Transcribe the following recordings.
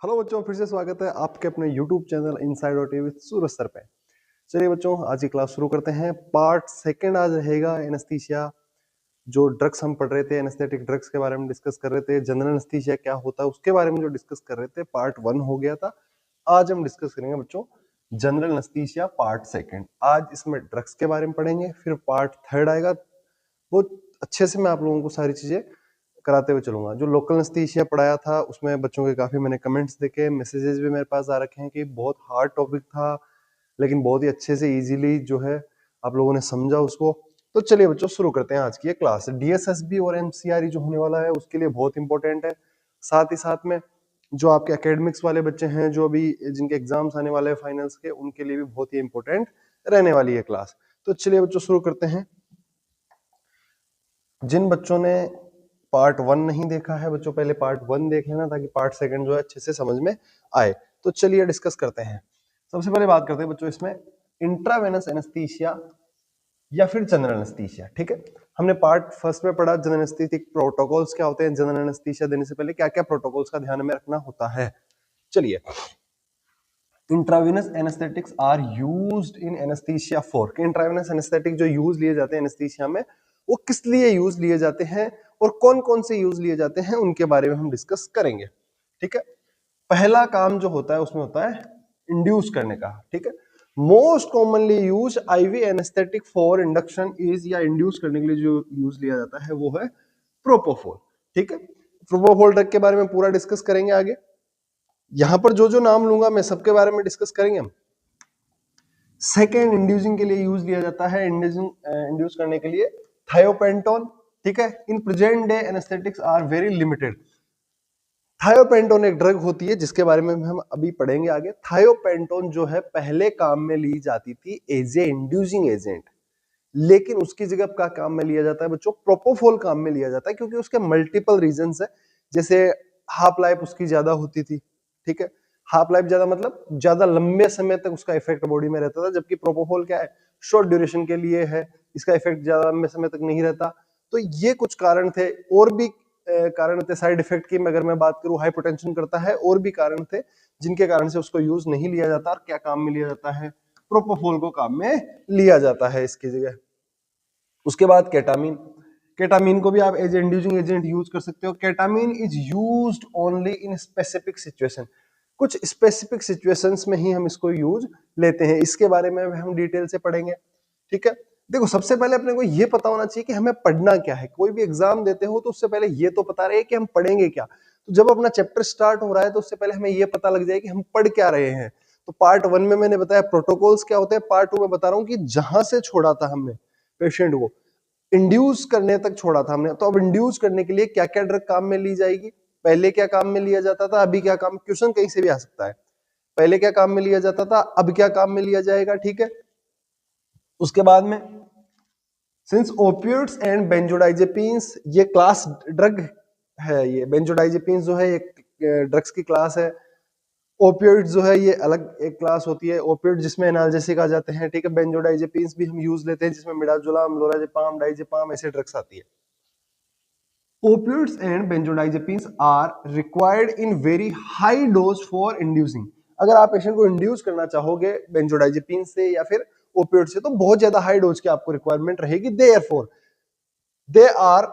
Hello बच्चों, फिर से स्वागत है आपके अपने YouTube चैनल इनसाइड और टीवी सूरज सर पे। चलिए बच्चों, आज की क्लास शुरू करते हैं। पार्ट सेकंड आज रहेगा एनेस्थीसिया। जो ड्रग्स हम पढ़ रहे थे, एनेस्थेटिक ड्रग्स के बारे में डिस्कस कर रहे थे, जनरल एनेस्थीसिया क्या होता है उसके बारे में जो डिस्कस कर रहे थे, पार्ट 1 हो गया था। आज हम डिस्कस करेंगे बच्चों जनरल एनेस्थीसिया पार्ट सेकंड। आज इसमें ड्रग्स के बारे में पढ़ेंगे, फिर पार्ट थर्ड आएगा। बहुत अच्छे से मैं आप लोगों को सारी चीजें कराते हुए चलूंगा। जो लोकल एनेस्थीसिया पढ़ाया था उसमें बच्चों के काफी मैंने कमेंट्स देखे, मैसेजेस भी मेरे पास आ रखे हैं कि बहुत हार्ड टॉपिक था, लेकिन बहुत ही अच्छे से इजीली जो है आप लोगों ने समझा उसको। तो चलिए बच्चों, शुरू करते हैं आज की ये क्लास। डीएसएसबी और एमसीआरई जो होने वाला है उसके लिए बहुत इंपॉर्टेंट है। साथ ही साथ में जो आपके एकेडमिक्स वाले बच्चे हैं, जो अभी जिनके एग्जाम्स आने वाले हैं फाइनल्स के, उनके लिए भी बहुत ही इंपॉर्टेंट रहने वाली है क्लास। तो चलिए बच्चों, शुरू करते हैं। जिन बच्चों ने पार्ट 1 नहीं देखा है बच्चों, पहले पार्ट 1 देख लेना ताकि पार्ट सेकंड जो है अच्छे से समझ में आए। तो चलिए डिस्कस करते हैं। सबसे पहले बात करते हैं बच्चों इसमें इंट्रावेनस एनेस्थीसिया या फिर जनरल एनेस्थीसिया। ठीक है, हमने पार्ट फर्स्ट में पढ़ा जनरल एनेस्थेटिक प्रोटोकॉल्स क्या होते हैं, जनरल एनेस्थीसिया देने से पहले क्या क्या प्रोटोकॉल्स का ध्यान में रखना होता है। चलिए, intravenous anaesthetics are used in anaesthesia for. Intravenous anaesthetic जो यूज लिए जाते हैं एनेस्थीसिया में, वो किस लिए यूज लिए जाते हैं और कौन कौन से यूज लिए जाते हैं उनके बारे में हम डिस्कस करेंगे। ठीक है, पहला काम जो होता है उसमें होता है इंड्यूस करने का। ठीक है, most commonly use IV anaesthetic for induction is, या इंड्यूस करने के लिए जो यूज लिया जाता है वो है प्रोपोफोल। ठीक है, प्रोपोफोल ड्रग के बारे में पूरा डिस्कस करेंगे आगे। यहां पर जो जो नाम लूंगा मैं सबके बारे में डिस्कस करेंगे हम। सेकेंड, इंड्यूसिंग के लिए यूज लिया जाता है, इंड्यूस करने के लिए थायोपेंटोन। ठीक है, in present day anaesthetics are very limited. Thiopentone एक ड्रग होती है जिसके बारे में हम अभी पढ़ेंगे आगे। थायोपेंटोन जो है पहले काम में ली जाती थी एज ए इंड्यूसिंग एजेंट, लेकिन उसकी जगह क्या काम में लिया जाता है बच्चों, प्रोपोफोल काम में लिया जाता है, क्योंकि उसके मल्टीपल रीजंस है। जैसे हाफ लाइफ उसकी ज्यादा होती थी। ठीक है, हाफ लाइफ ज्यादा मतलब ज्यादा लंबे समय तक उसका इफेक्ट बॉडी में रहता था, जबकि प्रोपोफोल क्या है, शॉर्ट ड्यूरेशन के लिए है, इसका इफेक्ट ज्यादा लंबे समय तक नहीं रहता। तो ये कुछ कारण थे, और भी कारण थे साइड इफेक्ट की। अगर मैं बात करूं, हाइपोटेंशन करता है, और भी कारण थे जिनके कारण से उसको यूज नहीं लिया जाता। और क्या काम में लिया जाता है, प्रोपोफोल को काम में लिया जाता है इसकी जगह। उसके बाद केटामीन। केटामीन को भी आप एज इंड्यूसिंग एजेंट यूज कर सकते हो। केटामीन is used only in specific situation. कुछ स्पेसिफिक सिचुएशंस में ही हम इसको यूज लेते हैं। इसके बारे में हम डिटेल से पढ़ेंगे। ठीक है, देखो सबसे पहले अपने को ये पता होना चाहिए कि हमें पढ़ना क्या है। कोई भी एग्जाम देते हो तो उससे पहले ये तो पता रहे कि हम पढ़ेंगे क्या। तो जब अपना चैप्टर स्टार्ट हो रहा है तो उससे पहले हमें ये पता लग जाए कि हम पढ़ क्या रहे हैं। तो पार्ट 1 में मैंने बताया प्रोटोकॉल्स क्या होते हैं, पार्ट 2 में बता रहा हूं कि जहां से छोड़ा था हमने पेशेंट को, इंड्यूस करने तक छोड़ा था हमने। तो अब इंड्यूस करने के लिए क्या क्या ड्रग काम में ली जाएगी, पहले क्या काम में लिया जाता था, अभी क्या काम, क्वेश्चन कहीं से भी आ सकता है। पहले क्या काम में लिया जाता था, अब क्या काम में लिया जाएगा। ठीक है, उसके बाद में सिंस ओपियोइड्स एंड बेंजोडाइजेपिन्स ये क्लास ड्रग है, ये बेंजोडाइजेपिन्स जो है एक ड्रग्स की क्लास है। ओपियोइड जो है ये अलग एक क्लास होती है। ओपियोइड जिसमें एनाल्जेसिक आ जाते हैं। ठीक है, बेंजोडाइजेपिन्स भी हम यूज लेते हैं जिसमें मिडाजोलाम, लोराजेपाम, डाइजेपाम ऐसे ड्रग्स आती है। Opioids and benzodiazepines are required in very high dose for inducing। अगर आप पेशेंट को इंड्यूस करना चाहोगे बेंजोडाइजेपिन से या फिर ओपियोइड से, तो बहुत ज्यादा हाई डोज की आपको रिक्वायरमेंट रहेगी। Therefore, they are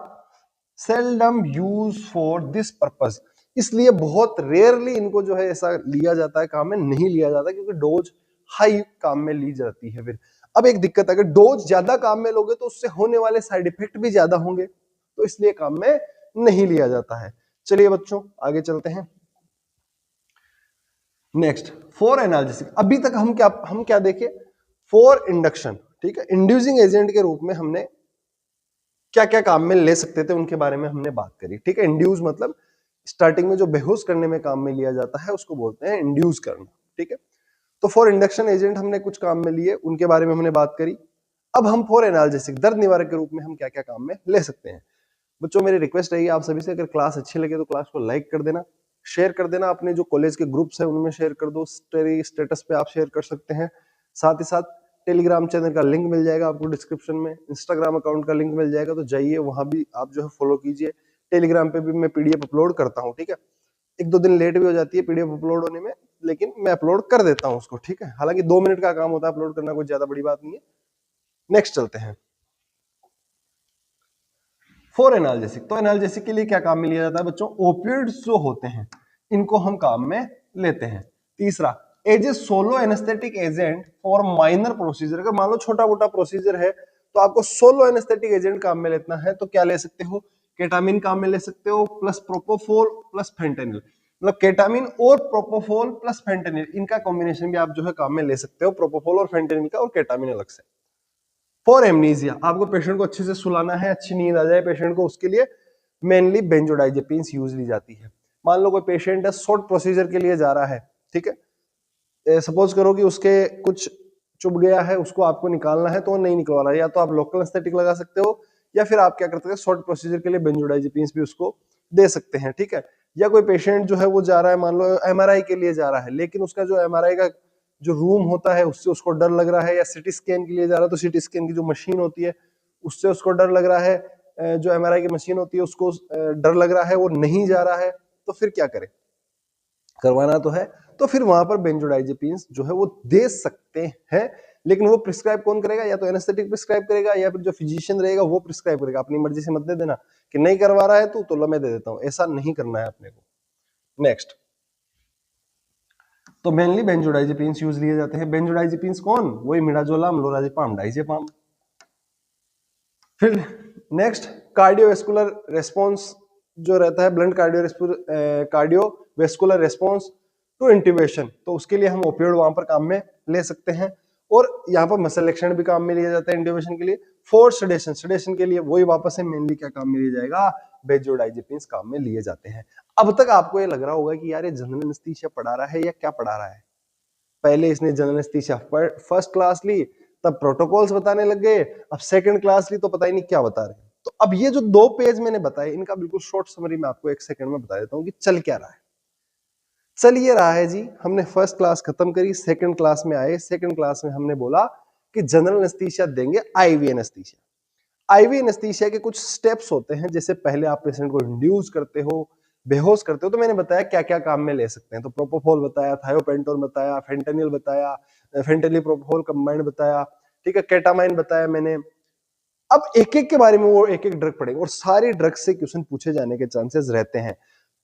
seldom used for this purpose। इसलिए बहुत रेयरली इनको जो है ऐसा लिया जाता है, काम में नहीं लिया जाता, क्योंकि डोज हाई काम में ली जाती है। फिर अब एक दिक्कत है, अगर डोज ज्यादा काम में लोगे तो उससे होने वाले साइड इफेक्ट भी ज्यादा होंगे, तो इसलिए काम में नहीं लिया जाता है। चलिए बच्चों, आगे चलते हैं। Next, for analgesic. अभी तक हम क्या देखे, फॉर इंडक्शन। ठीक है, इंड्यूसिंग एजेंट के रूप में हमने क्या क्या काम में ले सकते थे उनके बारे में हमने बात करी। ठीक है, इंड्यूस मतलब स्टार्टिंग में जो बेहोश करने में काम में लिया जाता है उसको बोलते हैं इंड्यूस करना। ठीक है, तो फॉर इंडक्शन एजेंट हमने कुछ काम में लिए, उनके बारे में हमने बात करी। अब हम फॉर एनाल्जेसिक, दर्द निवारक के रूप में हम क्या क्या काम में ले सकते हैं। बच्चों मेरी रिक्वेस्ट रहेगी आप सभी से, अगर क्लास अच्छी लगे तो क्लास को लाइक कर देना, शेयर कर देना, अपने जो कॉलेज के ग्रुप्स है उनमें शेयर कर दो, स्टेटस पे आप शेयर कर सकते हैं। साथ ही साथ टेलीग्राम चैनल का लिंक मिल जाएगा आपको डिस्क्रिप्शन में, इंस्टाग्राम अकाउंट का लिंक मिल जाएगा, तो जाइए वहां भी आप जो है फॉलो कीजिए। टेलीग्राम पे भी मैं पीडीएफ अपलोड करता हूँ। ठीक है, एक दो दिन लेट भी हो जाती है पीडीएफ अपलोड होने में, लेकिन मैं अपलोड कर देता हूं उसको, ठीक है। हालांकि 2 मिनट का काम होता है अपलोड करना, कोई ज्यादा बड़ी बात नहीं है। नेक्स्ट चलते हैं फॉर एनाल्जेसिक। तो एनाल्जेसिक के लिए क्या काम में लिया जाता है बच्चों? ओपियोइड्स जो होते हैं इनको हम काम में लेते हैं। तीसरा, as a solo anaesthetic agent for minor procedure. अगर मान लो छोटा मोटा प्रोसीजर है तो आपको सोलो एनेस्थेटिक एजेंट काम में लेना है, तो क्या ले सकते हो? केटामिन काम में ले सकते हो, प्लस प्रोपोफोल प्लस फेंटेनिल। मतलब केटामिन और प्रोपोफोल प्लस फेंटेनिल, इनका कॉम्बिनेशन भी आप जो है काम में ले सकते हो, प्रोपोफोल और फेंटेनिल का, और केटामिन अलग से। फॉर एमनीजिया, आपको पेशेंट को अच्छे से सुलाना है, अच्छी नींद आ जाए पेशेंट को, उसके लिए मेनली बेंजोडाइजेपिन्स यूज ली जाती है। मान लो कोई पेशेंट है, शॉर्ट प्रोसीजर के लिए जा रहा है, ठीक है, सपोज करो कि उसके कुछ चुभ गया है, उसको आपको निकालना है, तो वो नहीं निकलवा रहा है, या तो आप लोकल एनेस्थेटिक लगा सकते हो, या फिर आप क्या करते हैं, शॉर्ट प्रोसीजर के लिए बेंजोडाइजेपिन्स भी उसको दे सकते हैं, ठीक है। या कोई पेशेंट जो है वो जा रहा है, मान लो एमआरआई के लिए जा रहा है, लेकिन उसका जो एमआरआई का जो रूम होता है उससे उसको डर लग रहा है, या सिटी स्कैन के लिए जा रहा है तो सिटी स्कैन की जो मशीन होती है उससे उसको डर लग रहा है, जो एमआरआई की मशीन होती है उसको डर लग रहा है, वो नहीं जा रहा है, तो फिर क्या करें? करवाना तो है, तो फिर वहां पर बेंजोडाइजेपिन्स जो है वो दे सकते हैं, लेकिन वो प्रिस्क्राइब कौन करेगा? या तो एनेस्थेटिक प्रिस्क्राइब करेगा, या फिर जो फिजिशियन रहेगा वो प्रिस्क्राइब करेगा। अपनी मर्जी से मत दे देना कि नहीं करवा रहा है तो लो मैं दे देता हूं, ऐसा नहीं करना है अपने को। नेक्स्ट, तो मेनली बेंजोडाइजेपिन्स यूज लिए जाते हैं। बेंजोडाइजेपिन्स कौन? वही मिडाजोलम, लोराजेपाम, डाइजेपाम। फिर नेक्स्ट, कार्डियोवेस्कुलर रेस्पॉन्स जो रहता है, blunt cardiovascular response to intubation, तो उसके लिए हम ओपियोइड वहां पर काम में ले सकते हैं। और यहाँ पर मसल एक्शन भी काम में लिया जाता है इंट्यूबेशन के लिए। फोर सेडेशन, सेडेशन के लिए वही वापस से मेनली क्या काम में लिया जाएगा? बेंजोडाइजेपिन्स काम में लिए जाते हैं। अब तक आपको ये लग रहा होगा कि यार ये जनरल एनेस्थीसिया पढ़ा रहा है या क्या पढ़ा रहा है? पहले इसने जनरल एनेस्थीसिया फर्स्ट क्लास ली, तब प्रोटोकॉल्स बताने लग गए, अब सेकंड क्लास ली तो पता ही नहीं क्या बता रहे। तो अब ये जो 2 पेज मैंने बताए, इनका बिल्कुल शॉर्ट समरी मैं आपको 1 सेकंड में बता देता हूं कि चल क्या रहा है। चल ये रहा है जी, हमने फर्स्ट क्लास खत्म करी, सेकंड क्लास में आए। सेकंड क्लास में हमने बोला कि जनरल एनेस्थीसिया देंगे आईवी एनेस्थीसिया। आईवी एनेस्थीसिया के कुछ स्टेप्स होते हैं, जैसे पहले आप पेशेंट को इंड्यूस करते हो, बेहोश करते हो, तो मैंने बताया क्या क्या काम में ले सकते हैं। तो प्रोपोफोल बताया, थायोपेंटोन बताया, फेंटेनिल बताया, फेंटेनिल प्रोपोफोल कंबाइंड बताया, ठीक है, केटामाइन बताया मैंने। अब एक एक के बारे में वो एक एक ड्रग पढ़ेंगे, और सारी ड्रग्स से क्वेश्चन पूछे जाने के चांसेस रहते हैं,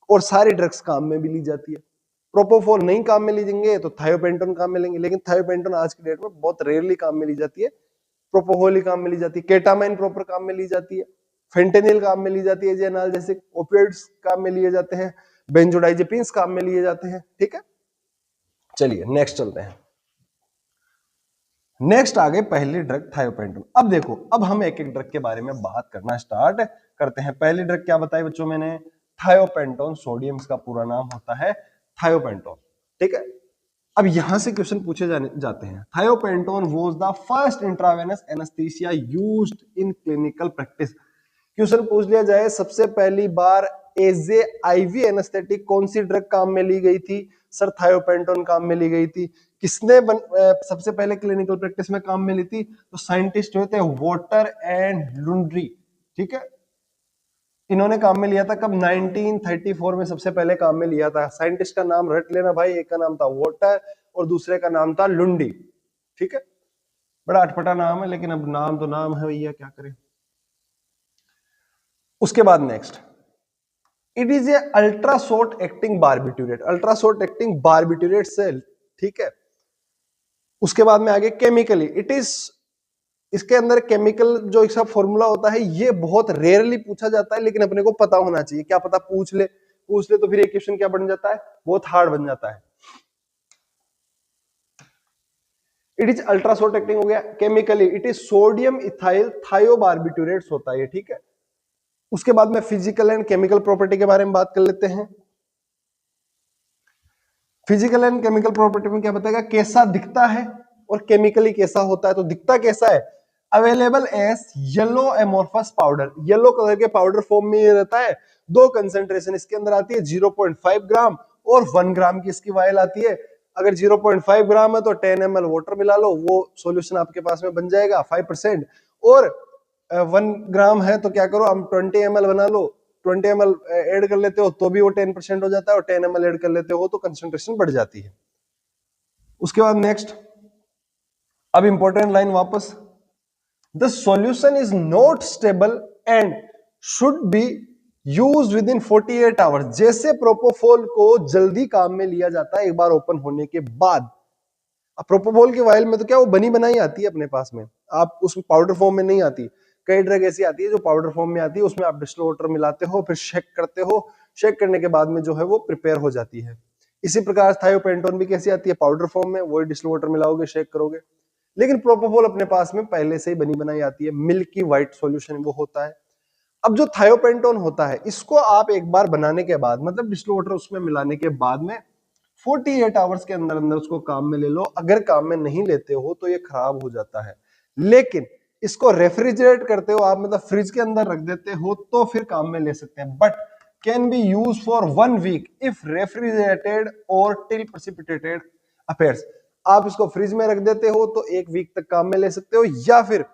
और सारी ड्रग्स काम में भी ली जाती है। प्रोपोफोल नहीं काम में लीजिए तो थायोपेंटोन काम में लेंगे, लेकिन थायोपेंटोन आज की डेट में बहुत रेयरली काम में ली जाती है। प्रोपोफोल ही काम में ली जाती है, केटामाइन प्रॉपर काम में ली जाती है, फेंटेनिल काम में ली जाती है, एनाल्जेसिक, ओपियोइड्स काम में लिए जाते हैं, बेंजोडाइजेपिन्स काम में लिए जाते हैं, ठीक है। चलिए नेक्स्ट चलते हैं। नेक्स्ट आ गए पहली ड्रग थायोपेंटोन। अब देखो, अब हम एक एक ड्रग के बारे में बात करना स्टार्ट करते हैं। पहली ड्रग क्या बताई बच्चों मैंने? थायोपेंटोन सोडियम, इसका पूरा नाम होता है थायोपेंटोन, ठीक है। अब यहां से क्वेश्चन पूछे जाते हैं। Thiopentone was the first intravenous anaesthesia used in clinical practice. Question पूछ लिया जाए सबसे पहली बार एज ए आईवी एनेस्थेटिक कौन सी ड्रग काम में ली गई थी? सर थायोपेंटोन काम में ली गई थी। किसने सबसे पहले क्लिनिकल प्रैक्टिस में काम में ली थी? तो साइंटिस्ट हुए थे वॉटर एंड लुंड्री, ठीक है। इन्होंने काम में लिया था कब? 1934 में सबसे पहले काम में लिया था। साइंटिस्ट का नाम रट लेना भाई, एक का नाम था वॉटर और दूसरे का नाम था लुंडी, ठीक है। बड़ा अटपटा नाम है, लेकिन अब नाम तो नाम है भैया, क्या करें। उसके बाद next, it is a ultra short acting barbiturate, ultra short acting barbiturate cell, ठीक है। उसके बाद में आगे केमिकली इट इज, इसके अंदर केमिकल जो इसका फॉर्मूला होता है ये बहुत रेयरली पूछा जाता है, लेकिन अपने को पता होना चाहिए। क्या पता पूछ ले तो फिर एक क्वेश्चन क्या बन जाता है? बहुत हार्ड बन जाता है। It is ultra short acting हो गया। Chemically it is sodium ethyl thiobarbiturates होता है ये, ठीक है। उसके बाद में फिजिकल एंड केमिकल प्रॉपर्टी के बारे में बात कर लेते हैं। फिजिकल एंड केमिकल प्रॉपर्टी में क्या बताएगा? कैसा दिखता है और केमिकली कैसा होता है। तो दिखता कैसा है? Available as yellow amorphous powder, yellow colour के पाउडर फॉर्म में ये रहता है। 2 कंसेंट्रेशन इसके अंदर आती है, 0.5 ग्राम और 1 ग्राम की इसकी वायल आती है। अगर 0.5 ग्राम है तो 10 ml वाटर मिला लो, वो सॉल्यूशन आपके पास में बन जाएगा 5%। और 1 ग्राम है तो क्या करो, हम 20 ml बना लो, 20 ml ऐड कर लेते हो तो भी वो 10% हो जाता है, और 10 ml ऐड कर लेते हो तो कंसंट्रेशन बढ़ जाती है। उसके बाद नेक्स्ट, अब इंपॉर्टेंट लाइन वापस, the solution is not stable and should be use with in 48 hours. जैसे प्रोपोफोल को जल्दी काम में लिया जाता है एक बार ओपन होने के बाद। अब प्रोपोफोल के वायल में तो क्या वो बनी बनाई आती है अपने पास में, आप उसमें पाउडर फॉर्म में नहीं आती। कई ड्रग ऐसी आती है जो पाउडर फॉर्म में आती है, उसमें आप डिस्टिल वाटर मिलाते हो, फिर शेक करते हो, शेक करने के बाद में जो है वो प्रिपेयर हो जाती है। इसी प्रकार थायोपेंटोन भी कैसी आती है, पाउडर फॉर्म में, वही डिस्टिल वाटर मिलाओगे, शेक करोगे। लेकिन प्रोपोफोल अपने पास में पहले से ही बनी बनाई आती है, मिल्की व्हाइट सॉल्यूशन वो होता है। अब जो थायोपेंटोन होता है, इसको आप एक बार बनाने के बाद, मतलब डिस्टिल वाटर उसमें मिलाने के बाद में 48 आवर्स के अंदर अंदर उसको काम में ले लो। अगर काम में नहीं लेते हो तो ये खराब हो जाता है। लेकिन इसको रेफ्रिजरेट करते हो आप, मतलब फ्रिज के अंदर रख देते हो, तो फिर काम में ले सकते हैं। But can be use for 1 week if refrigerated और टिल प्रेसिपिटेटेड अफेयर्स। आप इसको फ्रिज में रख देते हो तो 1 वीक तक काम में ले सकते हो, या फिर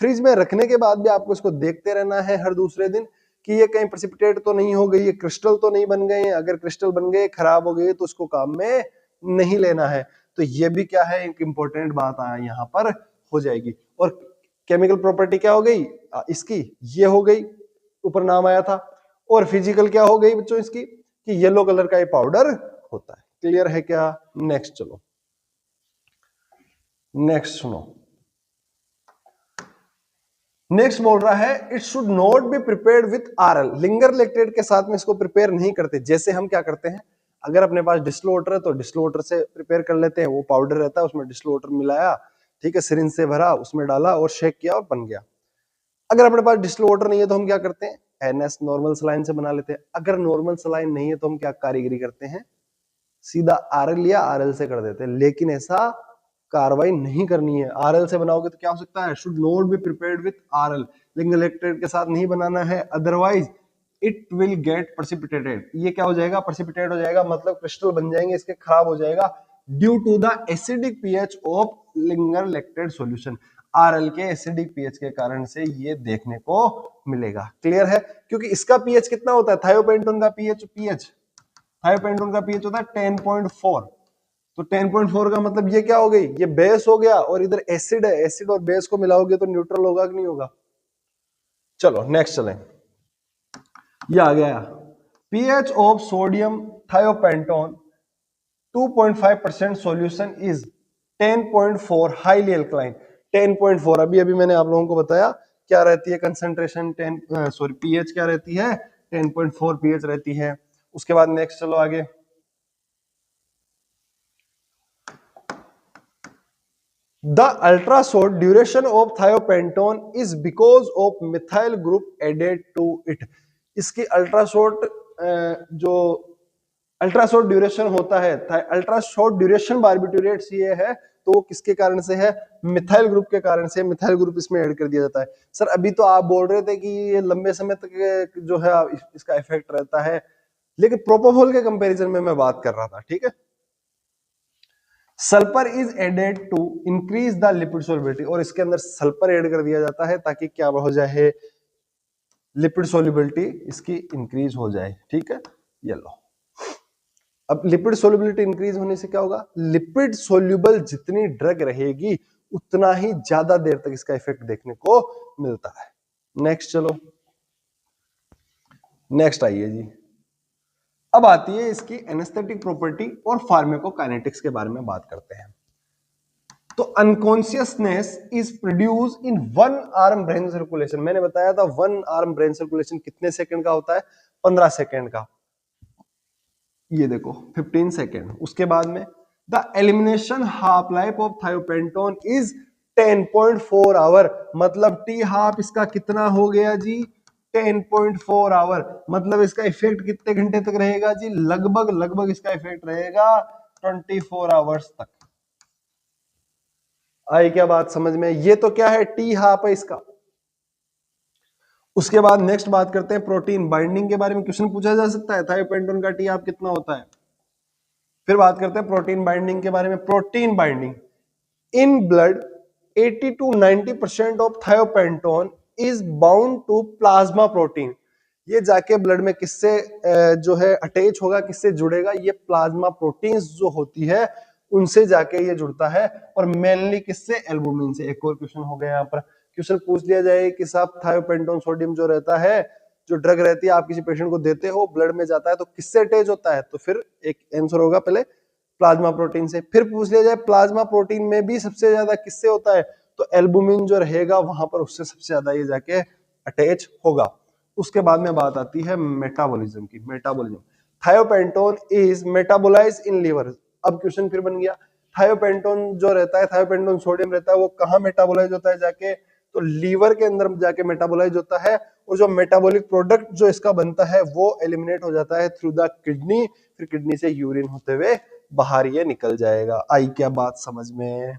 फ्रिज में रखने के बाद भी आपको इसको देखते रहना है हर दूसरे दिन कि ये कहीं प्रेसिपिटेट तो नहीं हो गई, ये क्रिस्टल तो नहीं बन गए। अगर क्रिस्टल बन गए, खराब हो गए, तो उसको काम में नहीं लेना है। तो ये भी क्या है, एक इंपॉर्टेंट बात यहाँ पर हो जाएगी। और केमिकल प्रॉपर्टी क्या हो गई इसकी, ये हो गई, ऊपर नाम आया था। और फिजिकल क्या हो गई बच्चों इसकी, कि येलो कलर का ये पाउडर होता है। क्लियर है क्या? नेक्स्ट चलो, नेक्स्ट सुनो। नेक्स्ट बोल रहा है it should not be prepared with RL. Ringer lactate के साथ में इसको प्रिपेयर नहीं करते। जैसे हम क्या करते हैं, अगर अपने पास डिस्टिल वाटर है तो डिस्टिल वाटर से प्रिपेयर कर लेते हैं। वो पाउडर रहता है, उसमें डिस्टिल वाटर मिलाया, ठीक है, सिरिंज से भरा, उसमें डाला और शेक किया और बन गया। अगर अपने पास डिस्टिल वाटर नहीं है तो हम क्या करते हैं, एनएस नॉर्मल सलाइन से बना लेते हैं। अगर नॉर्मल सलाइन नहीं है तो हम क्या कारीगरी करते हैं, सीधा आरएल या आरएल से कर देते हैं। लेकिन ऐसा कार्रवाई नहीं करनी है। आरएल से बनाओगे तो क्या हो सकता है, should not be prepared with RL. Ringer lactate के साथ नहीं बनाना है, otherwise it will get precipitated. ये क्या हो जाएगा, प्रेसिपिटेट हो जाएगा, मतलब क्रिस्टल बन जाएंगे इसके, खराब हो जाएगा, due to the acidic pH of Ringer lactate solution. RL के एसिडिक पीएच के कारण से ये देखने को मिलेगा। क्लियर है? क्योंकि इसका पीएच कितना होता है, थायोपेंटोन का पीएच थायोपेंटोन का पीएच होता है 10.4। तो 10.4 का मतलब ये क्या हो गई, ये बेस हो गया, और इधर एसिड है, एसिड और बेस को मिलाओगे तो न्यूट्रल होगा कि नहीं होगा। चलो नेक्स्ट चलें, ये आ गया pH of sodium thiopentone 2.5% solution is 10.4 highly alkaline. 10.4 अभी अभी मैंने आप लोगों को बताया क्या रहती है कंसंट्रेशन, पीएच क्या रहती है, 10.4 पीएच रहती है। उसके बाद नेक्स्ट चलो आगे, the ultra short duration of thiopentone is because of methyl group added to it। इसकी अल्ट्रा शॉर्ट जो अल्ट्रा शॉर्ट ड्यूरेशन होता है, अल्ट्रा शॉर्ट ड्यूरेशन बार्बिट्यूरेट्स ये है, तो वो किसके कारण से है, मिथाइल ग्रुप के कारण से। मिथाइल ग्रुप इसमें ऐड कर दिया जाता है। सर अभी तो आप बोल रहे थे कि ये लंबे समय तक जो है इसका इफेक्ट रहता है, लेकिन प्रोपोफॉल के कंपैरिजन में मैं बात कर रहा था, ठीक है। Sulphur is added to increase the lipid solubility, और इसके अंदर सल्फर ऐड कर दिया जाता है ताकि क्या हो जाए, लिपिड सोल्युबिलिटी इसकी इंक्रीज हो जाए, ठीक है। ये लो, अब लिपिड सोल्युबिलिटी इंक्रीज होने से क्या होगा, लिपिड सोल्यूबल जितनी ड्रग रहेगी उतना ही ज्यादा देर तक इसका इफेक्ट देखने को मिलता है। नेक्स्ट चलो, नेक्स्ट आइए जी, अब आती है इसकी एनेस्थेटिक प्रॉपर्टी और फार्माकोकाइनेटिक्स के बारे में बात करते हैं। तो unconsciousness is produce in 1 arm brain circulation. मैंने बताया था 1 आर्म ब्रेन सर्कुलेशन कितने सेकंड का होता है, 15 सेकंड का। ये देखो 15 सेकंड। उसके बाद में the elimination half life of thiopentone is 10.4 hour, मतलब टी हाफ इसका कितना हो गया जी, 10.4 आवर। मतलब इसका इफेक्ट कितने घंटे तक रहेगा जी, लगभग इसका इफेक्ट रहेगा 24 आवर्स तक। आई क्या बात समझ में? ये तो क्या है, टी हाफ है इसका। उसके बाद नेक्स्ट बात करते हैं प्रोटीन बाइंडिंग के बारे में। क्वेश्चन पूछा जा सकता है थायोपेंटोन का टी हाफ कितना होता है। फिर बात करते हैं प्रोटीन बाइंडिंग के बारे में। Protein binding in blood 80 to 90% of thiopentone is bound to plasma protein. ये जाके ब्लड में किससे जो है अटैच होगा, किससे जुड़ेगा, ये प्लाज्मा प्रोटीन्स जो होती है उनसे जाके ये जुड़ता है, और मेनली किससे, एल्बुमिन से। एक और क्वेश्चन हो गया यहाँ पर, क्वेश्चन पूछ लिया जाए कि साहब थायोपेंटोन सोडियम जो रहता है, जो ड्रग रहती है आप किसी पेशेंट को देते हो, ब्लड में जाता है तो किससे अटैच होता है, तो फिर एक आंसर होगा पहले प्लाज्मा प्रोटीन से। फिर पूछ लिया जाए प्लाज्मा प्रोटीन में भी सबसे ज्यादा किससे होता है, तो एल्बुमिन जो रहेगा वहां पर उससे सबसे ज्यादा ये जाके अटैच होगा। उसके बाद में बात आती है मेटाबॉलिज्म की। Metabolism, thiopentone is metabolize in liver. अब क्वेश्चन फिर बन गया, थायोपेंटोन जो रहता है, थायोपेंटोन सोडियम रहता है, वो कहाँ मेटाबोलाइज होता है जाके, तो लीवर के अंदर जाके मेटाबोलाइज होता है, और जो मेटाबॉलिक प्रोडक्ट जो इसका बनता है वो एलिमिनेट हो जाता है थ्रू द किडनी, फिर किडनी से यूरिन होते हुए बाहर ये निकल जाएगा। आई क्या बात समझ में?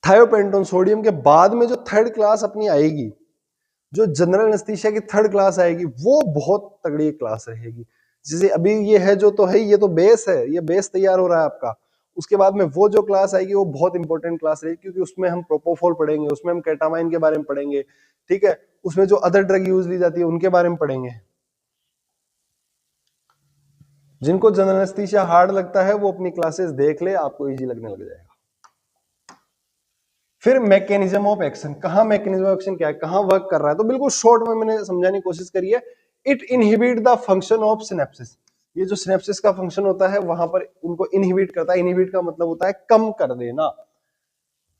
थायोपेंटोन सोडियम के बाद में जो थर्ड क्लास अपनी आएगी, जो जनरल एनेस्थीसिया की थर्ड क्लास आएगी, वो बहुत तगड़ी क्लास रहेगी। जैसे अभी ये है जो तो है, ये तो बेस है, ये बेस तैयार हो रहा है आपका। उसके बाद में वो जो क्लास आएगी वो बहुत इंपॉर्टेंट क्लास रहेगी, क्योंकि उसमें हम प्रोपोफॉल पढ़ेंगे, उसमें हम केटामाइन के बारे में पढ़ेंगे, ठीक है, उसमें जो अदर ड्रग यूज ली जाती है उनके बारे में पढ़ेंगे। जिनको जनरल एनेस्थीसिया हार्ड लगता है वो अपनी क्लासेस देख ले, आपको इजी लगने लग जाएगा। फिर मैकेनिज्म ऑफ एक्शन, कहां मैकेनिज्म ऑफ एक्शन क्या है, कहां वर्क कर रहा है, तो बिल्कुल शॉर्ट में मैंने समझाने की कोशिश करी है। It inhibit the function of synapses. ये जो सिनेप्सिस का फंक्शन होता है वहां पर उनको इनहिबिट करता है। इनहिबिट का मतलब होता है कम कर देना।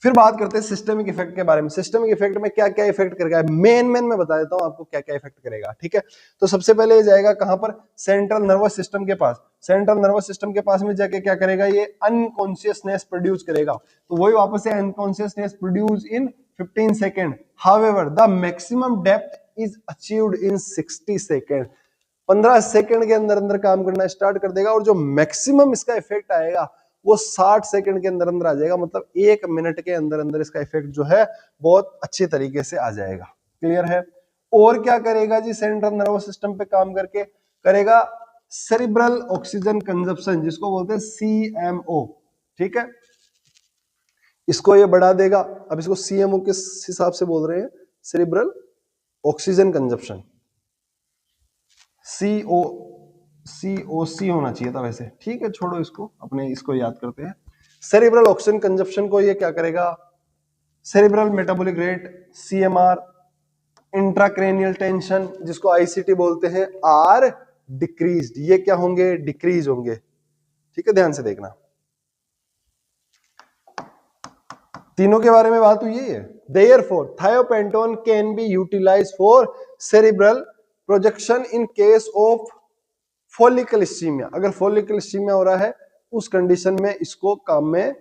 फिर बात करते हैं सिस्टमिक इफेक्ट के बारे में। सिस्टमिक इफेक्ट में क्या क्या इफेक्ट करेगा, मेन मैं बता देता हूं आपको क्या क्या इफेक्ट करेगा, ठीक है। तो सबसे पहले ये जाएगा कहां पर, सेंट्रल नर्वस सिस्टम के पास। सेंट्रल नर्वस सिस्टम के पास में जाके क्या करेगा, ये अनकॉन्शियसनेस प्रोड्यूस करेगा। तो वही वापस से unconsciousness produce in 15 second. However the maximum depth is achieved in 60 second. 15 second के अंदर अंदर काम करना स्टार्ट कर देगा, और जो मैक्सिमम इसका इफेक्ट आएगा वो 60 सेकंड के अंदर अंदर आ जाएगा। मतलब 1 मिनट के अंदर अंदर इसका इफेक्ट जो है बहुत अच्छे तरीके से आ जाएगा। क्लियर है? और क्या करेगा जी, सेंट्रल नर्वस सिस्टम पे काम करके करेगा सेरिब्रल ऑक्सीजन कंजप्शन, जिसको बोलते हैं CMO, ठीक है। इसको ये बढ़ा देगा। अब इसको CMO किस हिसाब से बोल रहे हैं, सेरिब्रल ऑक्सीजन कंजप्शन, COC होना चाहिए था वैसे, ठीक है, छोड़ो इसको, अपने इसको याद करते हैं। सेरिब्रल ऑक्सीजन कंजप्शन को ये क्या करेगा, cerebral metabolic rate CMR, intracranial tension जिसको ICT बोलते हैं आर डिक्रीज्ड, ये क्या होंगे, डिक्रीज होंगे, ठीक है, ध्यान से देखना। तीनों के बारे में बात हुई है। Therefore thiopentone can be utilized for cerebral projection in case of follicle ischaemia. अगर फॉलिकल इस्चीमिया हो रहा है उस कंडीशन में इसको काम में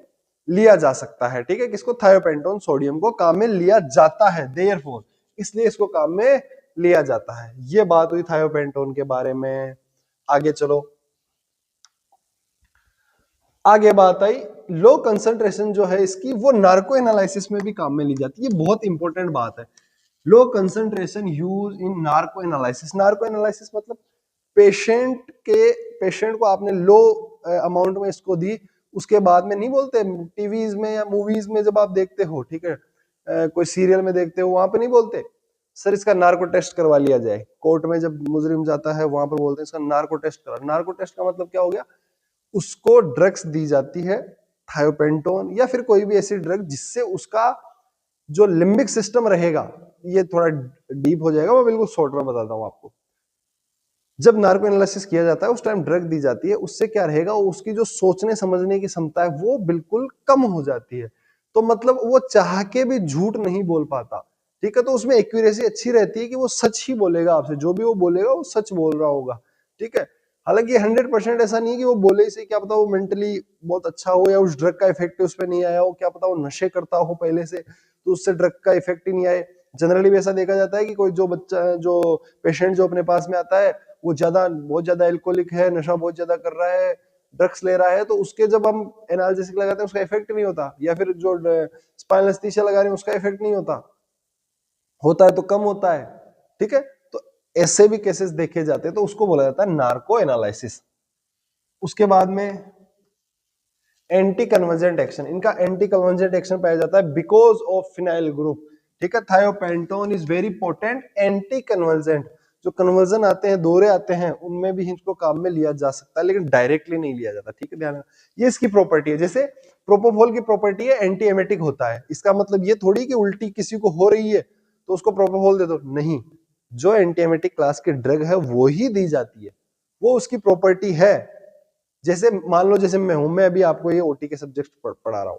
लिया जा सकता है, ठीक है। किसको, थायोपेंटोन सोडियम को काम में लिया जाता है, देयरफॉर, इसलिए इसको काम में लिया जाता है। ये बात हुई थायोपेंटोन के बारे में। आगे चलो, आगे बात आई लो कंसंट्रेशन जो है इसकी, वो नार्को एनालिसिस में भी काम में ली जाती है। ये बहुत इंपॉर्टेंट बात है। Low concentration use in narco analysis. Narco analysis मतलब पेशेंट को आपने लो अमाउंट में इसको दी, उसके बाद में नहीं बोलते टीवीज में या मूवीज में जब आप देखते हो, ठीक है, कोई सीरियल में देखते हो, वहां पे नहीं बोलते सर इसका नार्को टेस्ट करवा लिया जाए। कोर्ट में जब मुजरिम जाता है वहां पर बोलते हैं इसका नार्को टेस्ट करा। नार्को टेस्ट का मतलब क्या हो गया, उसको ड्रग्स दी जाती है, थायोपेंटोन या फिर कोई भी ऐसी ड्रग जिससे उसका जो लिम्बिक सिस्टम रहेगा, ये थोड़ा डीप हो जाएगा, मैं बिल्कुल शॉर्ट में बताता हूं आपको। जब नार्को एनालिसिस किया जाता है उस टाइम ड्रग दी जाती है, उससे क्या रहेगा, उसकी जो सोचने समझने की क्षमता है वो बिल्कुल कम हो जाती है। तो मतलब वो चाह के भी झूठ नहीं बोल पाता, ठीक है। तो उसमें एक्यूरेसी अच्छी रहती है कि वो सच ही बोलेगा आपसे, जो भी वो बोलेगा वो सच बोल रहा होगा, ठीक है। हालांकि 100% ऐसा नहीं है कि वो बोले ही से, क्या पता वो मेंटली बहुत अच्छा हो या उस ड्रग का इफेक्ट उस पर नहीं आया हो, क्या पता वो नशे करता हो पहले से तो उससे ड्रग का इफेक्ट ही नहीं आए। जनरली भी ऐसा देखा जाता है कि कोई जो बच्चा, जो पेशेंट जो अपने पास में आता है वो बहुत ज्यादा एल्कोहलिक है, नशा बहुत ज्यादा कर रहा है, ड्रग्स ले रहा है, तो उसके जब हम एनाल्जेसिक लगाते हैं उसका इफेक्ट नहीं होता, या फिर जो स्पाइनल एनेस्थीसिया लगा रहे हैं उसका इफेक्ट नहीं होता, होता है तो कम होता है, ठीक है। तो ऐसे भी केसेस देखे जाते हैं, तो उसको बोला जाता है नार्को एनालिसिस। उसके बाद में एंटी कन्वर्जेंट एक्शन, इनका एंटी कन्वर्जेंट एक्शन पाया जाता है बिकॉज ऑफ फिनाइल ग्रुप। ठीक है। Thiopentone is very potent anti convergent. जो कन्वर्जन आते हैं, दौरे आते हैं, उनमें भी इसको काम में लिया जा सकता है, लेकिन डायरेक्टली नहीं लिया जाता। ठीक है, ध्यान रखना, ये इसकी प्रॉपर्टी है। जैसे प्रोपोफॉल की प्रॉपर्टी है एंटी एमेटिक होता है, इसका मतलब ये थोड़ी कि उल्टी किसी को हो रही है तो उसको प्रोपोफॉल दे दो, नहीं। जो एंटी एमेटिक क्लास की ड्रग है वो ही दी जाती है, वो उसकी प्रॉपर्टी है। जैसे मान लो, जैसे मैं अभी आपको ये ओटी के सब्जेक्ट पढ़ा रहा हूं,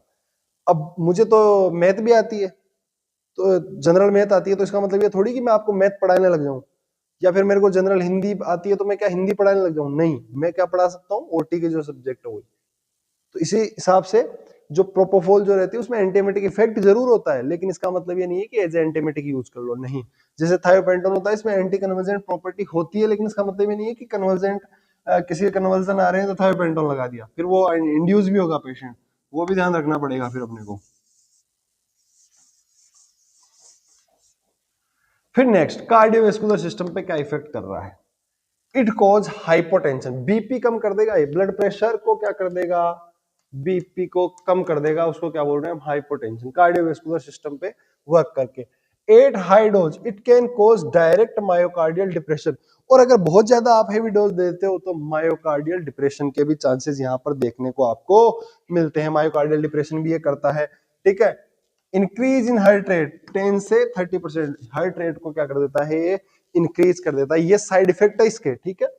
अब मुझे तो मैथ भी आती है, तो जनरल मैथ आती है, तो इसका मतलब ये थोड़ी कि मैं आपको मैथ पढ़ाने लग जाऊं, या फिर मेरे को जनरल हिंदी आती है तो मैं क्या हिंदी पढ़ाने लग जाऊं, नहीं। मैं क्या पढ़ा सकता हूँ, ओटी के जो सब्जेक्ट है वो। तो इसी हिसाब से जो प्रोपोफॉल जो रहती है उसमें एंटीएमेटिक इफेक्ट जरूर होता है, लेकिन इसका मतलब ये नहीं है कि एज एंटीएमेटिक यूज कर लो, नहीं। जैसे थायोपेंटोन होता है, इसमें एंटी कन्वर्जेंट प्रॉपर्टी होती है, लेकिन इसका मतलब ये नहीं है कि कन्वर्जेंट किसी कन्वर्जन आ रहे हैं तो थायोपेंटोन लगा दिया, फिर वो इंड्यूस भी होगा पेशेंट, वो भी ध्यान रखना पड़ेगा फिर अपने को। फिर नेक्स्ट, कार्डियोवैस्कुलर सिस्टम पे क्या इफेक्ट कर रहा है? इट कॉज हाइपोटेंशन, बीपी कम कर देगा, ब्लड प्रेशर को क्या कर देगा, बीपी को कम कर देगा, उसको क्या बोल रहे हैं हम, हाइपोटेंशन, कार्डियोवैस्कुलर सिस्टम पे वर्क करके। At high dose it can cause direct myocardial depression, और अगर बहुत ज्यादा आप हेवी डोज देते हो तो मायोकार्डियल डिप्रेशन के भी चांसेस यहां पर देखने को आपको मिलते हैं। मायोकार्डियल डिप्रेशन भी ये करता है, ठीक है। इंक्रीज इन हार्ट रेट 10 से 30%, हार्ट रेट को क्या कर देता है, ये इंक्रीज कर देता है, ये साइड इफेक्ट है इसके, ठीक है।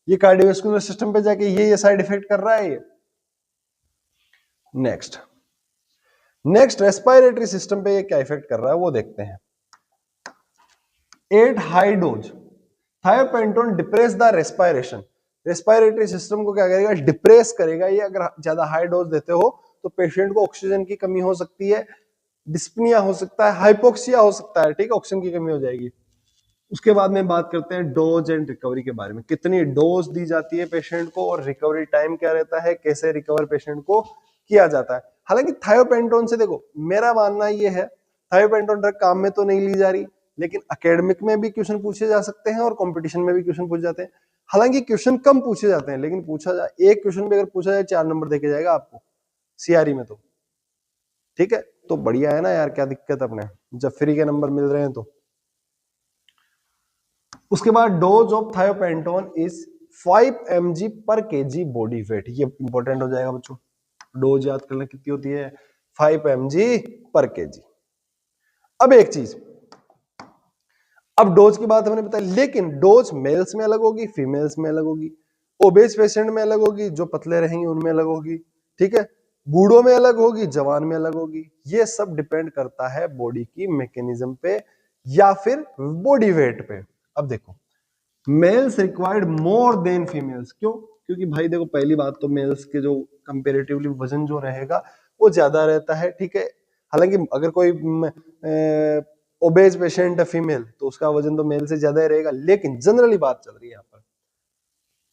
ये कार्डियोवैस्कुलर सिस्टम पे जाके ये साइड इफेक्ट कर रहा है ये। नेक्स्ट रेस्पिरेटरी सिस्टम पे ये क्या इफेक्ट कर रहा है वो देखते हैं। At high dose thiopentone depress the respiration, respiratory system को क्या करेगा, डिप्रेस करेगा ये। अगर ज्यादा हाई डोज देते हो तो पेशेंट को ऑक्सीजन की कमी हो सकती है, डिस्पनिया हो सकता है, हाइपोक्सिया हो सकता है, ठीक है, ऑक्सीजन की कमी हो जाएगी। उसके बाद में बात करते हैं डोज एंड रिकवरी के बारे में, कितनी डोज दी जाती है पेशेंट को और रिकवरी टाइम क्या रहता है, कैसे रिकवर पेशेंट को किया जाता है। हालांकि थायोपेंटोन से देखो, मेरा मानना ये है, थायोपेंटोन ड्रग काम में तो नहीं ली जा रही, लेकिन एकेडमिक में भी क्वेश्चन पूछे जा सकते हैं और कंपटीशन में भी क्वेश्चन पूछे जाते हैं। हालांकि क्वेश्चन कम पूछे जाते हैं, लेकिन पूछा जाए, एक क्वेश्चन भी अगर पूछा जाए 4 नंबर देके जाएगा आपको सीआरई में, तो ठीक है, तो बढ़िया है ना यार, क्या दिक्कत अपने जब फ्री के नंबर मिल रहे हैं तो। उसके बाद dose of thiopentone is 5 mg पर केजी बॉडी वेट, ये इंपॉर्टेंट हो जाएगा बच्चों, डोज याद करना कितनी होती है, 5 mg पर केजी। अब एक चीज, अब डोज की बात हमने बताई, लेकिन डोज मेल्स में अलग होगी, फीमेल्स में अलग होगी, ओबेस पेशेंट में अलग होगी, जो पतले रहेंगे उनमें अलग होगी, ठीक है, बूढ़ों में अलग होगी, जवान में अलग होगी। ये सब डिपेंड करता है बॉडी की मैकेनिज्म पे या फिर बॉडी वेट पे। अब देखो, males required more than females, क्यों? क्योंकि भाई देखो, पहली बात तो मेल्स के जो कंपेरेटिवली वजन जो रहेगा वो ज्यादा रहता है, ठीक है। हालांकि अगर कोई ओबेज पेशेंट है फीमेल तो उसका वजन तो मेल से ज्यादा ही रहेगा, लेकिन जनरली बात चल रही है यहाँ पर,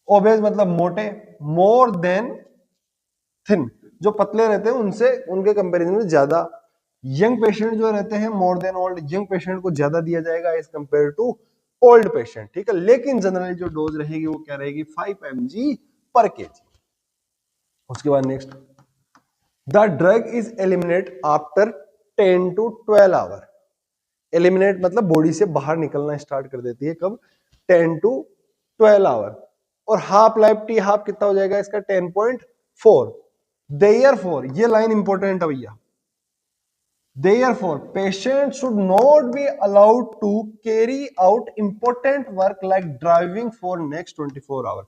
ओबेज मतलब मोटे, मोर देन थिन, जो पतले रहते हैं उनसे, उनके कंपैरिजन में ज्यादा। यंग पेशेंट जो रहते हैं more than old, young patient को ज्यादा दिया जाएगा as compare to old patient, ठीक है। लेकिन जनरली जो डोज रहेगी वो क्या रहेगी, 5 mg पर केजी। उसके बाद next, the drug is eliminate after 10 to 12 hour. Eliminate मतलब बॉडी से बाहर निकलना स्टार्ट कर देती है, कब, 10 to 12 आवर। और हाफ लाइफ टी हाफ कितना हो जाएगा इसका, 10.4। देयरफॉर, ये लाइन इंपॉर्टेंट है भैया, therefore patient should not be allowed to carry out important work like driving for next 24 hours।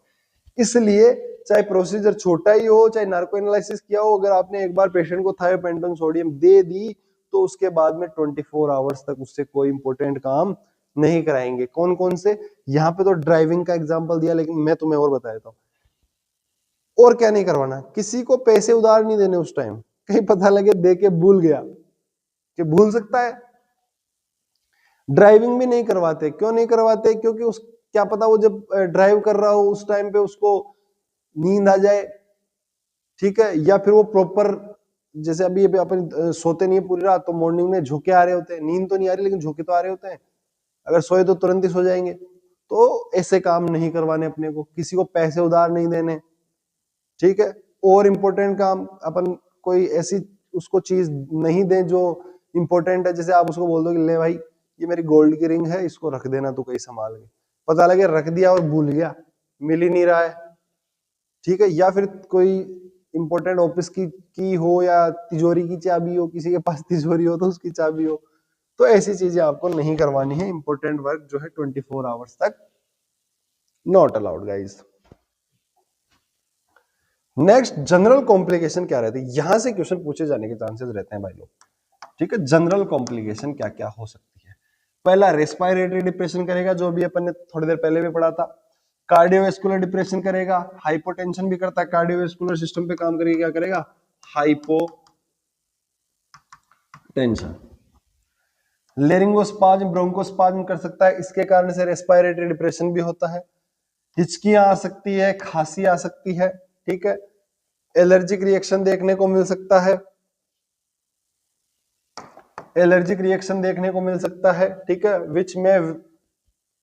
इसलिए चाहे प्रोसीजर छोटा ही हो, चाहे नार्को एनालिसिस किया हो, अगर आपने एक बार पेशेंट को थायोपेंटोन सोडियम दे दी तो उसके बाद में 24 आवर्स तक उससे कोई इंपॉर्टेंट काम नहीं कराएंगे। कौन कौन से, यहाँ पे तो ड्राइविंग का एग्जांपल दिया, लेकिन मैं तुम्हें और बता देता हूँ। और क्या नहीं करवाना, किसी को पैसे उधार नहीं देने उस टाइम, कहीं पता लगे दे के भूल गया, कि भूल सकता है। ड्राइविंग भी नहीं करवाते, क्यों नहीं करवाते, क्योंकि उस क्या पता वो जब ड्राइव कर रहा हो उस टाइम पे उसको नींद आ जाए, ठीक है, या फिर वो प्रॉपर, जैसे अभी अपन सोते नहीं है पूरी रात तो मॉर्निंग में झोंके आ रहे होते हैं, नींद तो नहीं आ रही लेकिन झोंके तो आ रहे होते हैं, अगर सोए तो तुरंत ही सो जाएंगे। तो ऐसे काम नहीं करवाने अपने को, किसी को पैसे उधार नहीं देने, ठीक है। और इंपॉर्टेंट काम अपन कोई ऐसी उसको चीज नहीं दें जो इंपॉर्टेंट है, जैसे आप उसको बोल दो कि ले भाई ये मेरी गोल्ड की रिंग है, इसको रख देना तू कहीं संभाल के, पता लगे रख दिया और भूल गया, मिल ही नहीं रहा है, ठीक है। या फिर कोई इंपॉर्टेंट ऑफिस की हो या तिजोरी की चाबी हो, किसी के पास तिजोरी हो तो उसकी चाबी हो, तो ऐसी चीजें आपको नहीं करवानी है। इंपॉर्टेंट वर्क जो है 24 आवर्स तक not allowed guys. Next, general complication क्या रहती है, यहां से क्वेश्चन पूछे जाने के चांसेस रहते हैं भाई लोग, ठीक है। जनरल कॉम्प्लिकेशन क्या क्या हो सकती है। पहला, रेस्पिरेटरी डिप्रेशन करेगा, जो भी अपन ने थोड़ी देर पहले भी पढ़ा था। कार्डियोवेस्कुलर डिप्रेशन करेगा, हाइपोटेंशन भी करता है, कार्डियोवेस्कुलर सिस्टम पे काम करेगा, क्या करेगा, हाइपोटेंशन। लेरिंगोस्पाज्म, ब्रोंकोस्पाज्म कर सकता है, इसके कारण से रेस्पिरेटरी डिप्रेशन भी होता है। हिचकियां आ सकती है, खांसी आ सकती है, ठीक है। एलर्जिक रिएक्शन देखने को मिल सकता है, एलर्जिक रिएक्शन देखने को मिल सकता है, ठीक है। विच में,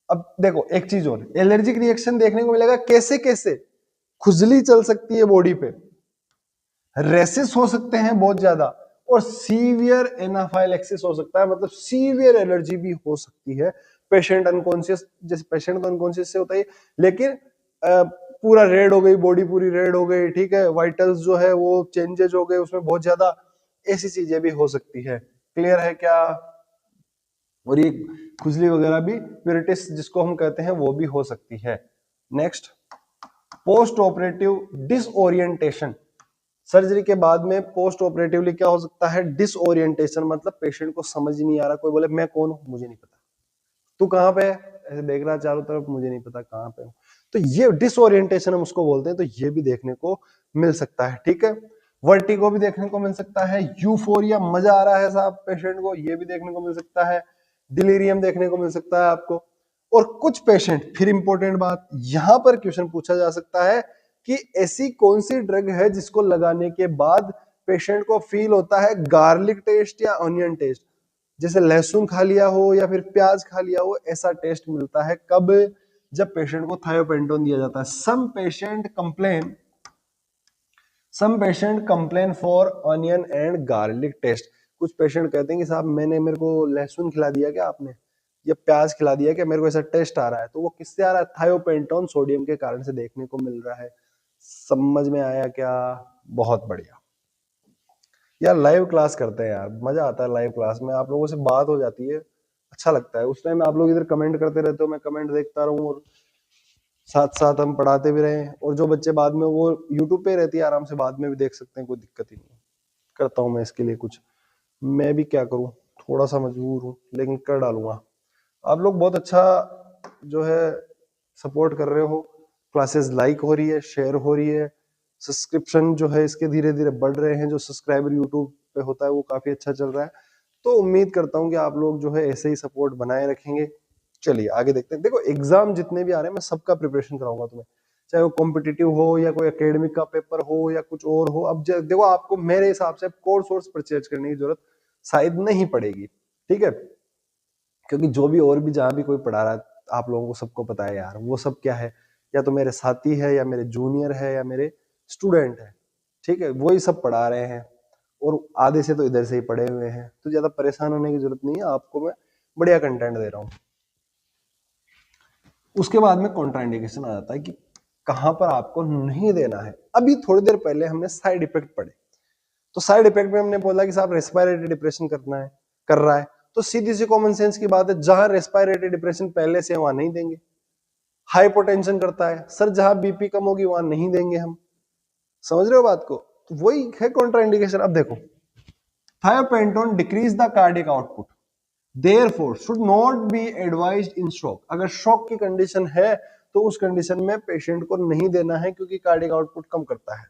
अब देखो एक चीज और, एलर्जिक रिएक्शन देखने को मिलेगा कैसे कैसे, खुजली चल सकती है बॉडी पे, रेसिस हो सकते हैं बहुत ज्यादा, और सीवियर एनाफाइलेक्सिस हो सकता है, मतलब सीवियर एलर्जी भी हो सकती है। पेशेंट अनकॉन्शियस, जैसे पेशेंट तो अनकॉन्शियस से होता है, लेकिन पूरा रेड हो गई बॉडी, पूरी रेड हो गई, ठीक है, वाइटल्स जो है वो चेंजेस हो गए उसमें बहुत ज्यादा, ऐसी चीजें भी हो सकती है। क्लियर है क्या। और ये खुजली वगैरह भी, प्यूरिटिस जिसको हम कहते हैं, वो भी हो सकती है। Next, post operative disorientation, surgery के बाद में पोस्ट ऑपरेटिवली क्या हो सकता है, डिसओरिएंटेशन, मतलब पेशेंट को समझ नहीं आ रहा, कोई बोले मैं कौन हूं मुझे नहीं पता, तू कहां पे है, ऐसे देख रहा चारों तरफ, मुझे नहीं पता कहां पे हूं, तो ये डिसओरिएंटेशन हम उसको बोलते हैं, तो ये भी देखने को मिल सकता है, ठीक है। वर्टिगो भी देखने को मिल सकता है, यूफोरिया, मजा आ रहा है साहब पेशेंट को, ये भी देखने को मिल सकता है, डिलीरियम देखने को मिल सकता है आपको। और कुछ पेशेंट, फिर इंपॉर्टेंट बात, यहां पर क्वेश्चन पूछा जा सकता है कि ऐसी कौन सी ड्रग है जिसको लगाने के बाद पेशेंट को फील होता है गार्लिक टेस्ट या ऑनियन टेस्ट, जैसे लहसुन खा लिया हो या फिर प्याज खा लिया हो, ऐसा टेस्ट मिलता है कब, जब पेशेंट को थायोपेंटोन दिया जाता है। Some patient complain for onion and garlic taste, कुछ पेशेंट कहते हैं कि साहब मेरे को लहसुन खिला दिया क्या आपने, या प्याज खिला दिया क्या, मेरे को ऐसा टेस्ट आ रहा है, तो वो किससे आ रहा है, थायोपेंटोन सोडियम के कारण से देखने को मिल रहा है। समझ में आया क्या, बहुत बढ़िया। यार लाइव क्लास करते हैं यार, मजा आता है लाइव क्लास में, आप लोगों से बात हो जाती है, अच्छा लगता है। उस टाइम आप लोग इधर कमेंट करते रहते हो, मैं कमेंट देखता रहूं, और साथ साथ हम पढ़ाते भी रहे, और जो बच्चे बाद में वो यूट्यूब पे रहती है, आराम से बाद में भी देख सकते हैं, कोई दिक्कत ही नहीं। करता हूँ मैं इसके लिए कुछ, मैं भी क्या करूँ, थोड़ा सा मजबूर हूँ, लेकिन कर डालूंगा। आप लोग बहुत अच्छा जो है सपोर्ट कर रहे हो, क्लासेस लाइक हो रही है, शेयर हो रही है, सब्सक्रिप्शन जो है इसके धीरे धीरे बढ़ रहे हैं, जो सब्सक्राइबर यूट्यूब पे होता है वो काफी अच्छा चल रहा है, तो उम्मीद करता हूँ कि आप लोग जो है ऐसे ही सपोर्ट बनाए रखेंगे। चलिए आगे देखते हैं। देखो एग्जाम जितने भी आ रहे हैं मैं सबका प्रिपरेशन कराऊंगा तुम्हें, चाहे वो कॉम्पिटिटिव हो या कोई एकेडमिक का पेपर हो या कुछ और हो। अब देखो आपको मेरे हिसाब से कोर्स परचेज करने की जरूरत शायद नहीं पड़ेगी, ठीक है, क्योंकि जो भी और भी जहां भी कोई पढ़ा रहा है आप लोगों को सबको पता है यार, वो सब क्या है, या तो मेरे साथी है या मेरे जूनियर है या मेरे स्टूडेंट है, ठीक है, वही सब पढ़ा रहे हैं, और आधे से तो इधर से ही पढ़े हुए हैं, तो ज्यादा परेशान होने की जरूरत नहीं है, आपको मैं बढ़िया कंटेंट दे रहा हूँ। उसके बाद में कॉन्ट्राइंडिकेशन आ जाता है कि कहां पर आपको नहीं देना है। अभी थोड़ी देर पहले हमने साइड इफेक्ट पढ़े, तो साइड इफेक्ट में हमने बोला कि साहब रेस्पिरेटरी डिप्रेशन कर रहा है, तो सीधी सी कॉमन सेंस की बात है, जहां रेस्पिरेटरी डिप्रेशन पहले से वहां नहीं देंगे। हाइपोटेंशन करता है सर, जहां बीपी कम होगी वहां नहीं देंगे हम, समझ रहे हो बात को, तो वही है कॉन्ट्राइंडिकेशन। अब देखो, thiopentone decrease the cardiac output, therefore should not B advised in shock, अगर शॉक की कंडीशन है तो उस कंडीशन में पेशेंट को नहीं देना है, क्योंकि कार्डियक आउटपुट कम करता है।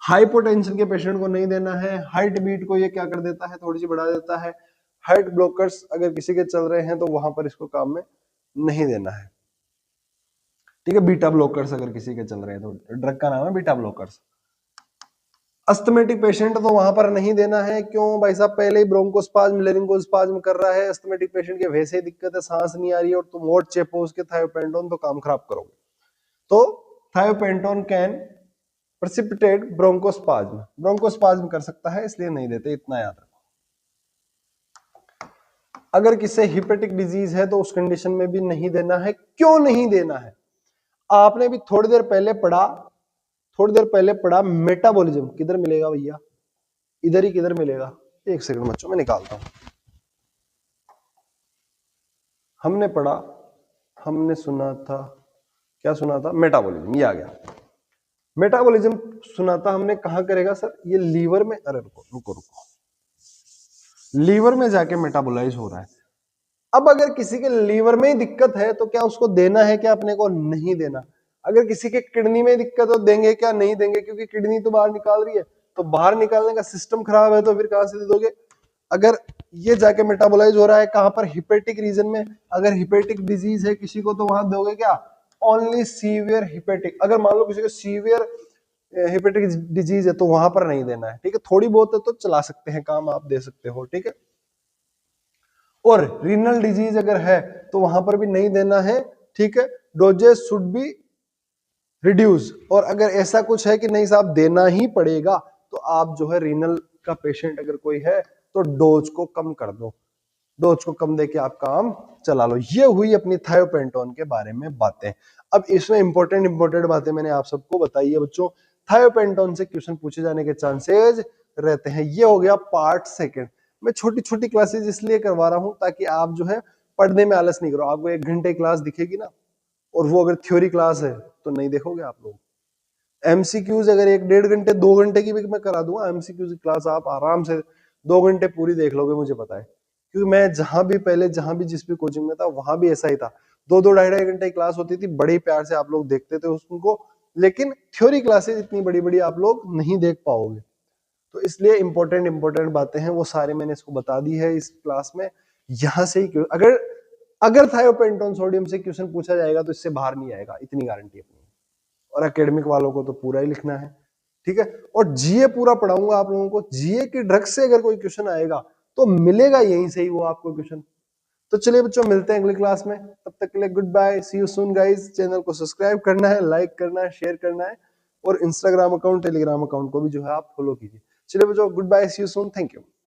हाइपोटेंशन के पेशेंट को नहीं देना है, हार्ट बीट को ये क्या कर देता है, थोड़ी सी बढ़ा देता है। हार्ट ब्लॉकर्स अगर किसी के चल रहे हैं तो वहां पर इसको काम में नहीं देना है, ठीक है। बीटा ब्लॉकर्स अगर किसी के चल रहे हैं तो ड्रग का नाम है बीटा ब्लॉकर्स। अस्थमेटिक पेशेंट तो वहां पर नहीं देना है, क्यों भाई साहब, पहले ही ब्रोंकोस्पाज्म लेरिंगोस्पाज्म कर रहा है, अस्थमेटिक पेशेंट के वैसे ही दिक्कत है, सांस नहीं आ रही है, और तुम और चेपो उसके थायोपेंटोन तो काम खराब करोगे। तो thiopentone can precipitate bronchospasm, bronchospasm कर सकता है, इसलिए नहीं देते, इतना याद रखो। अगर किसी हिपेटिक डिजीज है तो उस कंडीशन में भी नहीं देना है। क्यों नहीं देना है? आपने भी थोड़ी देर पहले पढ़ा मेटाबॉलिज्म किधर मिलेगा भैया? इधर ही किधर मिलेगा? एक सेकंड बच्चों मैं निकालता हूं। हमने पढ़ा, हमने सुना था, क्या सुना था? मेटाबॉलिज्म, ये आ गया। मेटाबॉलिज्म सुना था हमने, कहां करेगा सर? ये लीवर में। अरे रुको रुको रुको, लीवर में जाके मेटाबोलाइज हो रहा है। अब अगर किसी के लीवर में ही दिक्कत है तो क्या उसको देना है क्या? अपने को नहीं देना। अगर किसी के किडनी में दिक्कत हो, देंगे क्या? नहीं देंगे, क्योंकि किडनी तो बाहर निकाल रही है, तो बाहर निकालने का सिस्टम खराब है तो फिर कहां से दे दोगे? अगर ये जाके मेटाबोलाइज हो रहा है कहां पर? हिपेटिक रीजन में। अगर हिपेटिक डिजीज है किसी को तो वहां दोगे क्या? Only severe hepatic. अगर मान लो किसी को सीवियर हिपेटिक डिजीज है तो वहां पर नहीं देना है, ठीक है। थोड़ी बहुत है तो चला सकते हैं, काम आप दे सकते हो, ठीक है। और रीनल डिजीज अगर है तो वहां पर भी नहीं देना है, ठीक है। Doses should be reduce. और अगर ऐसा कुछ है कि नहीं साहब देना ही पड़ेगा, तो आप जो है रीनल का पेशेंट अगर कोई है तो डोज को कम कर दो, डोज को कम देके आप काम चला लो। ये हुई अपनी थायोपेंटोन के बारे में बातें। अब इसमें इंपॉर्टेंट बातें मैंने आप सबको बताई है बच्चों। थायोपेंटोन से क्वेश्चन पूछे जाने के चांसेस रहते हैं। ये हो गया पार्ट सेकंड। मैं छोटी छोटी क्लासेस इसलिए करवा रहा हूं ताकि आप जो है पढ़ने में आलस नहीं करो। आपको 1 घंटे क्लास दिखेगी ना, और वो अगर थ्योरी क्लास है तो नहीं देखोगे आप लोग। एमसीक्यूज अगर 1-1.5 घंटे 2 घंटे की भी मैं करा दूंगा, एमसीक्यूज की क्लास आप आराम से 2 घंटे पूरी देख लोगे, मुझे पता है। क्योंकि मैं जहां भी जिस भी कोचिंग में था वहां भी ऐसा ही था। 2-2 ढाई-ढाई घंटे की क्लास होती थी, बड़े प्यार से आप लोग देखते थे उनको। लेकिन थ्योरी क्लासेस इतनी बड़ी बड़ी आप लोग नहीं देख पाओगे। तो इसलिए इंपॉर्टेंट बातें हैं वो सारे मैंने इसको बता दी है इस क्लास में। यहां से ही अगर अगर थायोपेंटोन सोडियम से क्वेश्चन पूछा जाएगा तो इससे बाहर नहीं आएगा, इतनी गारंटी अपनी। और एकेडमिक वालों को तो पूरा ही लिखना है, ठीक है। और जीए पूरा पढ़ाऊंगा आप लोगों को। जीए की ड्रग से अगर कोई क्वेश्चन आएगा तो मिलेगा यहीं से ही वो आपको क्वेश्चन। तो चलिए बच्चों, मिलते हैं अगली क्लास में। तब तक के लिए good bye, see you soon guys. Channel को सब्सक्राइब करना है, लाइक करना है, शेयर करना है, और इंस्टाग्राम अकाउंट टेलीग्राम अकाउंट को भी जो है आप फॉलो कीजिए। चलिए बच्चों, good bye, see you soon, thank you.